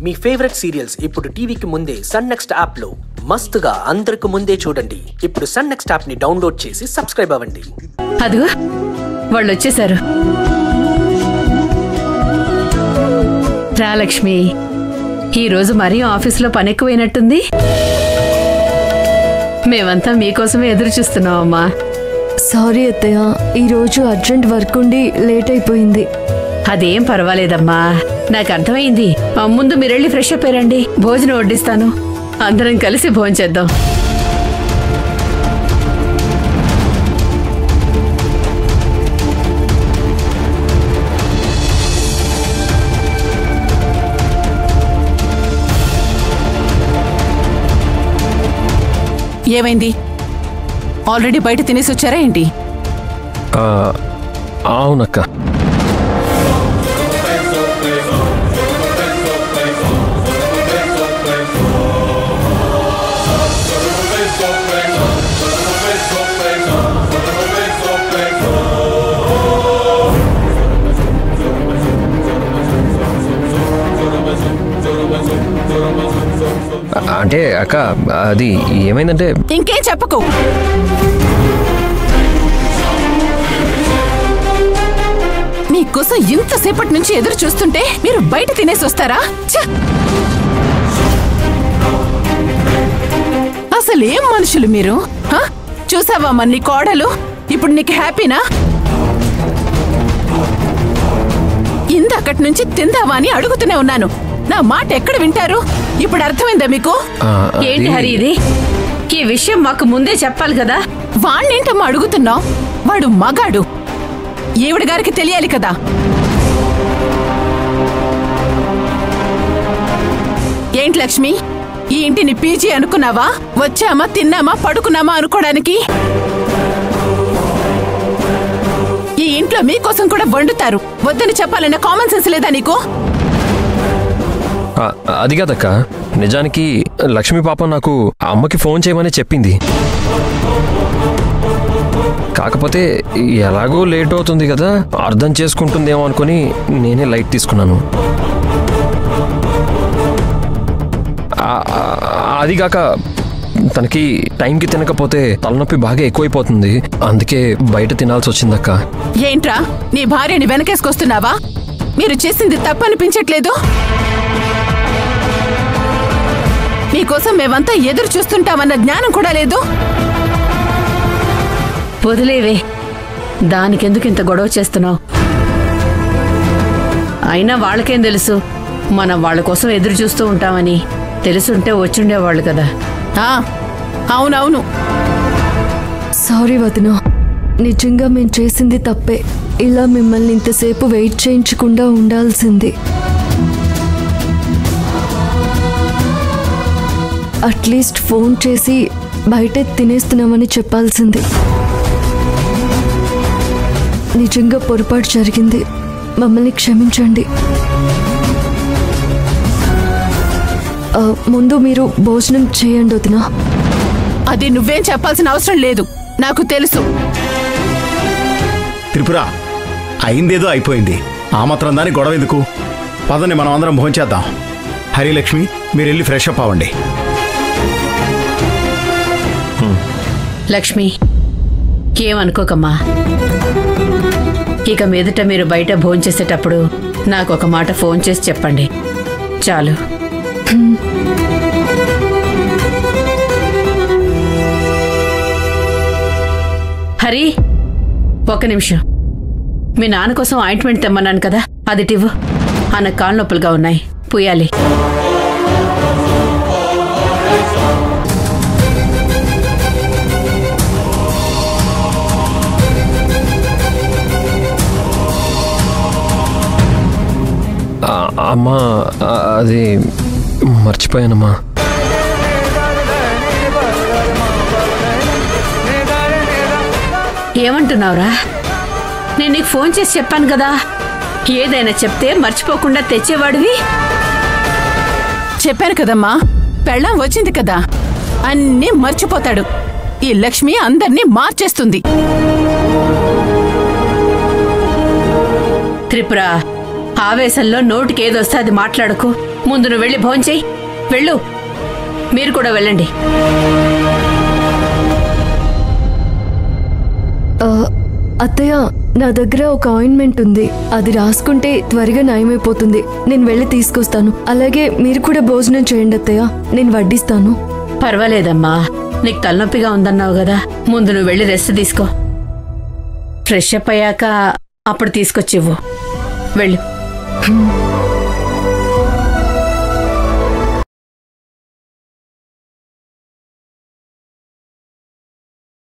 మీ favourite serials ఇప్పుడు టీవీకి ముందే సన్ నెక్స్ట్ యాప్ లో మస్తుగా అందరికి ముందే చూడండి. ఇప్పుడు సన్ నెక్స్ట్ యాప్ ని డౌన్లోడ్ చేసి సబ్స్క్రైబ్ అవ్వండి. అదిగో వాళ్ళు వచ్చేసారు. రా లక్ష్మి, ఈ రోజు మరీ ఆఫీసులో పని ఎక్కువైనట్టుంది. మేమంతా మీకోసమే ఎదురు చూస్తున్నామమ్మా. సారీ అత్తయ్య, ఈరోజు అర్జెంట్ వర్క్ ఉండి లేట్ అయిపోయింది. అదేం పర్వాలేదమ్మా, నాకు అర్థమైంది. ముందు మీరెళ్ళి ఫ్రెష్ అప్ అయ్యండి, భోజనం వడ్డిస్తాను. అందరం కలిసి భోంచేద్దాం. ఏమైంది? ఆల్రెడీ బయట తినేసి వచ్చారా ఏంటి? అవునక్క. అంటే అక్క, అది ఏమైందంటే... ఇంకేం చెప్పకు. మీకోసం ఇంతసేపటి నుంచి ఎదురు చూస్తుంటే మీరు బయట తినేసి వస్తారా? అసలు ఏం మనుషులు మీరు? చూసావా నీ కోడలు? ఇప్పుడు నీకు హ్యాపీనా? ఇందక్కడి నుంచి తిందావా అని అడుగుతూనే ఉన్నాను. నా మాట ఎక్కడ వింటారు? ఇప్పుడు అర్థమైందా మీకు? ఏంటి హరి ఇది? ఈ విషయం మాకు ముందే చెప్పాలి కదా. వాణ్ణేంటమ్మా అడుగుతున్నావు? వాడు మగాడు, ఈవిడ గారికి తెలియాలి కదా. ఏంటి లక్ష్మి, ఈ ఇంటిని పీజీ అనుకున్నావా? వచ్చామా, తిన్నామా, పడుకున్నామా అనుకోవడానికి? ఈ ఇంట్లో మీకోసం కూడా వండుతారు. వద్దని చెప్పాలన్న కామన్ సెన్స్ లేదా నీకు? అది కాదక్క, నిజానికి లక్ష్మి పాప నాకు అమ్మకి ఫోన్ చేయమని చెప్పింది. కాకపోతే ఎలాగో లేట్ అవుతుంది కదా, అర్థం చేసుకుంటుందేమో అనుకుని నేనే లైట్ తీసుకున్నాను. అదిగాక తనకి టైంకి తినకపోతే తలనొప్పి బాగా ఎక్కువైపోతుంది. అందుకే బయట తినాల్సి వచ్చిందక్క. ఏంట్రా, నీ భార్యని వెనకేసుకొస్తున్నావా? మీరు చేసింది తప్పనిపించట్లేదు? మీకోసం మేమంతా ఎదురు చూస్తుంటామన్న జ్ఞానం కూడా లేదు? వదిలేవే, దానికెందుకు ఇంత గొడవ చేస్తున్నావు? అయినా వాళ్ళకేం తెలుసు మనం వాళ్ళ కోసం ఎదురు చూస్తూ ఉంటామని. తెలుసుంటే వచ్చుండేవాళ్ళు కదా. అవునవును. సారీ వదినా, నిజంగా మేము చేసింది తప్పే. ఇలా మిమ్మల్ని ఇంతసేపు వెయిట్ చేయించకుండా ఉండాల్సింది. అట్లీస్ట్ ఫోన్ చేసి బయట తినేస్తున్నామని చెప్పాల్సింది. నిజంగా పొరపాటు జరిగింది, మమ్మల్ని క్షమించండి. ముందు మీరు భోజనం చేయండి వదినా. అది నువ్వేం చెప్పాల్సిన అవసరం లేదు, నాకు తెలుసు. త్రిపుర, అయిందేదో అయిపోయింది. ఆ మాత్రం దాన్ని గొడవ ఎందుకు? పదండి, మనం అందరం భోంచేద్దాం. హరిలక్ష్మి, మీరు వెళ్ళి ఫ్రెష్ అప్ అవ్వండి. లక్ష్మి, ఏమనుకోకమ్మా. ఇక మీదట మీరు బయట భోంచేసేటప్పుడు నాకు ఒక మాట ఫోన్ చేసి చెప్పండి చాలు. హరి, ఒక్క నిమిషం. మీ నాన్న కోసం ఆయింట్మెంట్ తెమ్మన్నాను కదా, అది టివ్వు. ఆయన కాళ్ళు నొప్పులుగా ఉన్నాయి, పూయాలి. అమ్మా, అది మర్చిపోయానమ్మా. ఏమంటున్నావురా? నేను నీకు ఫోన్ చేసి చెప్పాను కదా, ఏదైనా చెప్తే మర్చిపోకుండా తెచ్చేవాడివి. చెప్పాను కదమ్మా, పెళ్ళాం వచ్చింది కదా, అన్నీ మర్చిపోతాడు. ఈ లక్ష్మి అందర్నీ మార్చేస్తుంది. త్రిపుర, ఆవేశంలో నోటికేదొస్తే అది మాట్లాడుకో. ముందు నువ్వు వెళ్ళి భోంచేయి. వెళ్ళు. మీరు కూడా వెళ్ళండి. అత్తయ్య, నా దగ్గర ఒక ఆయింట్మెంట్ ఉంది. అది రాసుకుంటే త్వరగా నయమైపోతుంది. నేను వెళ్ళి తీసుకొస్తాను. అలాగే మీరు కూడా భోజనం చేయండి అత్తయ్య, నేను వడ్డిస్తాను. పర్వాలేదమ్మా, నీకు తలనొప్పిగా ఉందన్నావు కదా, ముందు నువ్వు వెళ్ళి రెస్ట్ తీసుకో. ఫ్రెష్ అప్ అయ్యాక అప్పుడు తీసుకొచ్చివ్వు. వెళ్ళు.